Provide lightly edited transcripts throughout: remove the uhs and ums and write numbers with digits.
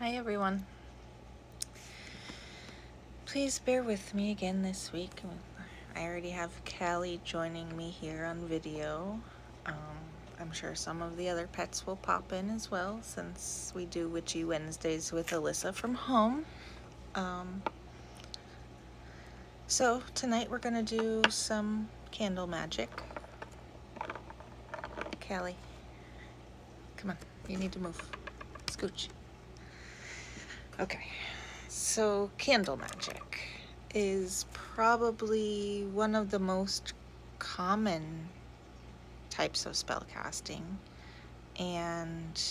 Hi everyone. Please bear with me again this week. I already have Callie joining me here on video. I'm sure some of the other pets will pop in as well since we do Witchy Wednesdays with Alyssa from home. So tonight we're going to do some candle magic. Callie, come on, you need to move. Scooch. Okay, so candle magic is probably one of the most common types of spell casting, and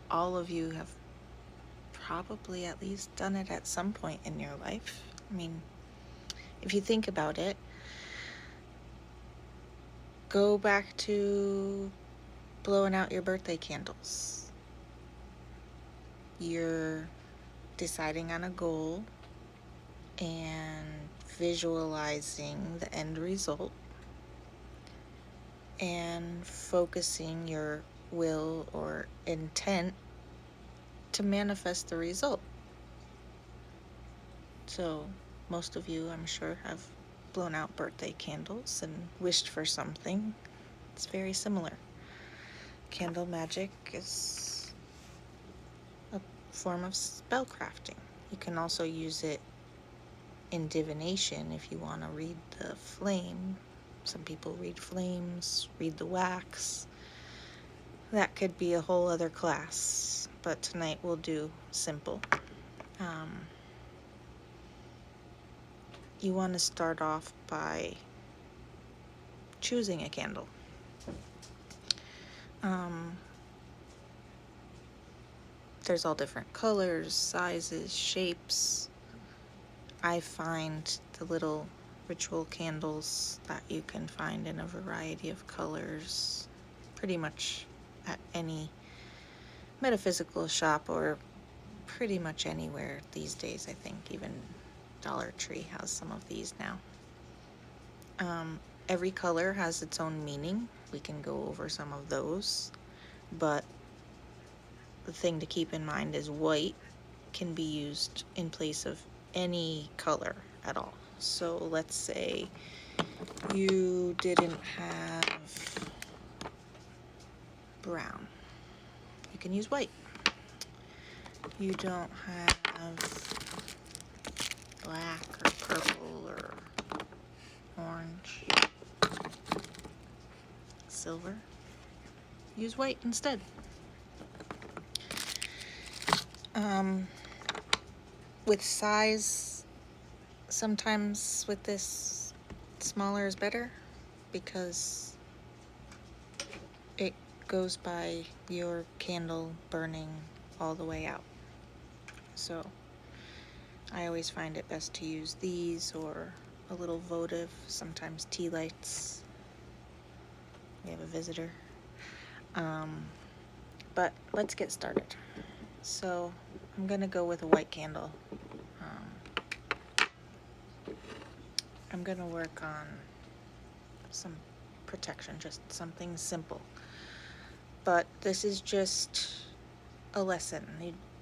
all of you have probably at least done it at some point in your life. I mean, if you think about it, go back to blowing out your birthday candles. You're deciding on a goal and visualizing the end result and focusing your will or intent to manifest the result. So most of you, I'm sure, have blown out birthday candles and wished for something. It's very similar. Candle magic is a form of spell crafting. You can also use it in divination if you want to read the flame. Some people read flames, read the wax. That could be a whole other class, but tonight we'll do simple. You want to start off by choosing a candle. There's all different colors, sizes, shapes. I find the little ritual candles that you can find in a variety of colors pretty much at any metaphysical shop or pretty much anywhere these days. I think even Dollar Tree has some of these now. Every color has its own meaning. We can go over some of those, but the thing to keep in mind is white can be used in place of any color at all. So let's say you didn't have brown. You can use white. You don't have black or purple or orange, silver. Use white instead. With size, sometimes with this, smaller is better because it goes by your candle burning all the way out. So I always find it best to use these or a little votive, sometimes tea lights. We have a visitor. But let's get started. So I'm gonna go with a white candle. I'm gonna work on some protection, just something simple. But this is just a lesson.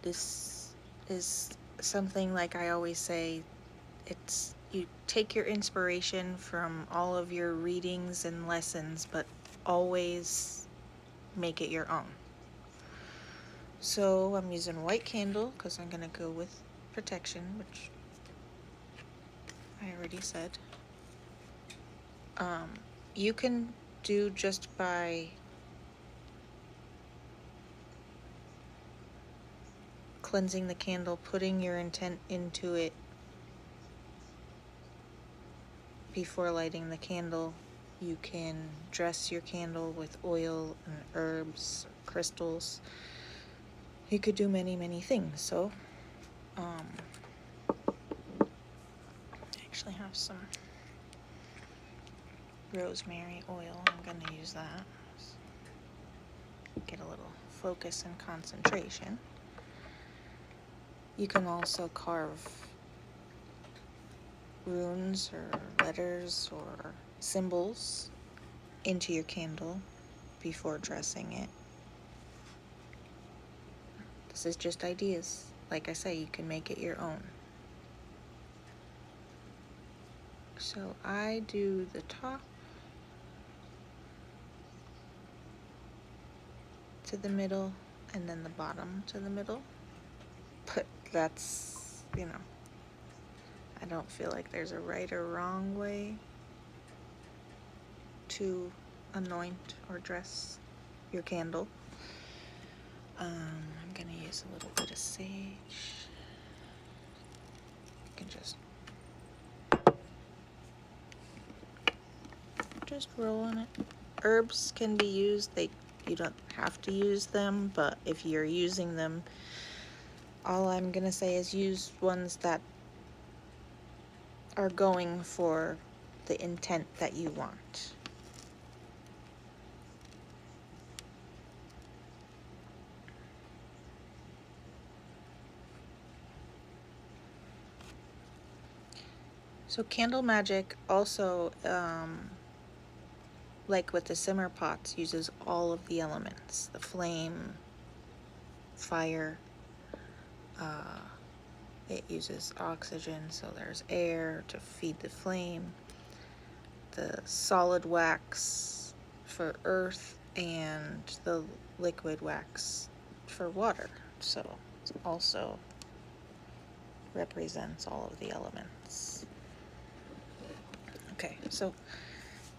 This is something, like I always say, it's you take your inspiration from all of your readings and lessons, but always make it your own. So I'm using a white candle because I'm gonna go with protection, which I already said. You can do just by cleansing the candle, putting your intent into it before lighting the candle. You can dress your candle with oil and herbs, crystals. You could do many, many things. So, I actually have some rosemary oil. I'm going to use that. Get a little focus and concentration. You can also carve runes or letters or symbols into your candle before dressing it. The This is just ideas. Like I say, you can make it your own. So I do the top to the middle and then the bottom to the middle. But that's, you know, I don't feel like there's a right or wrong way to anoint or dress your candle. I'm gonna use a little bit of sage. You can just roll on it. Herbs can be used. You don't have to use them, but if you're using them, all I'm gonna say is use ones that are going for the intent that you want. So candle magic also, like with the simmer pots, uses all of the elements. The flame, fire, it uses oxygen, so there's air to feed the flame, the solid wax for earth, and the liquid wax for water. So it also represents all of the elements. Okay, so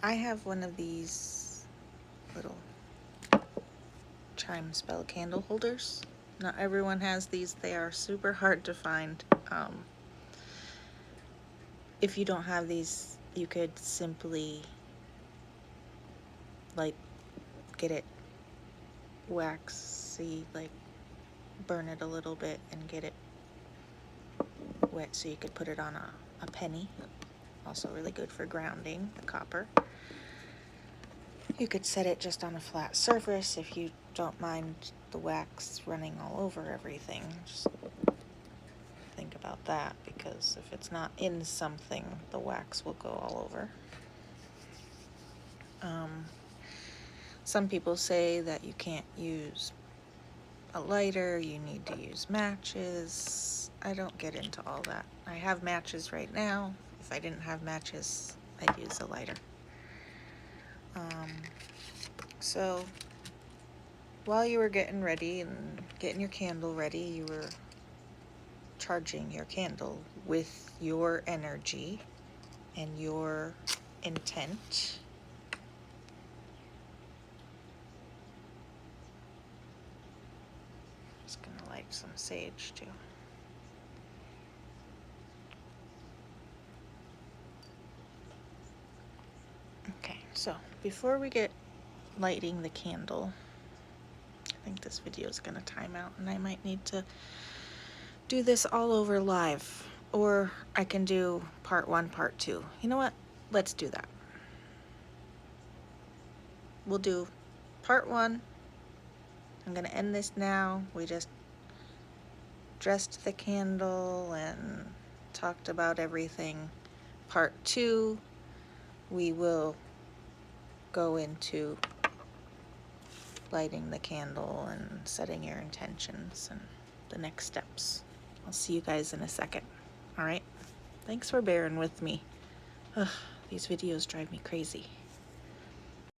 I have one of these little chime spell candle holders. Not everyone has these. They are super hard to find. If you don't have these, you could simply like get it waxy, like burn it a little bit and get it wet so you could put it on a penny. Also really good for grounding, the copper. You could set it just on a flat surface if you don't mind the wax running all over everything. Just think about that, because if it's not in something, the wax will go all over. Some people say that you can't use a lighter, you need to use matches. I don't get into all that. I have matches right now. If I didn't have matches, I'd use a lighter. So while you were getting ready and getting your candle ready, you were charging your candle with your energy and your intent. Just gonna light some sage too. Okay, so before we get lighting the candle, I think this video is gonna time out and I might need to do this all over live, or I can do part 1, part 2. You know what? Let's do that. We'll do part 1. I'm gonna end this now. We just dressed the candle and talked about everything. Part 2, we will go into lighting the candle and setting your intentions and the next steps. I'll see you guys in a second. All right? Thanks for bearing with me. Ugh, these videos drive me crazy.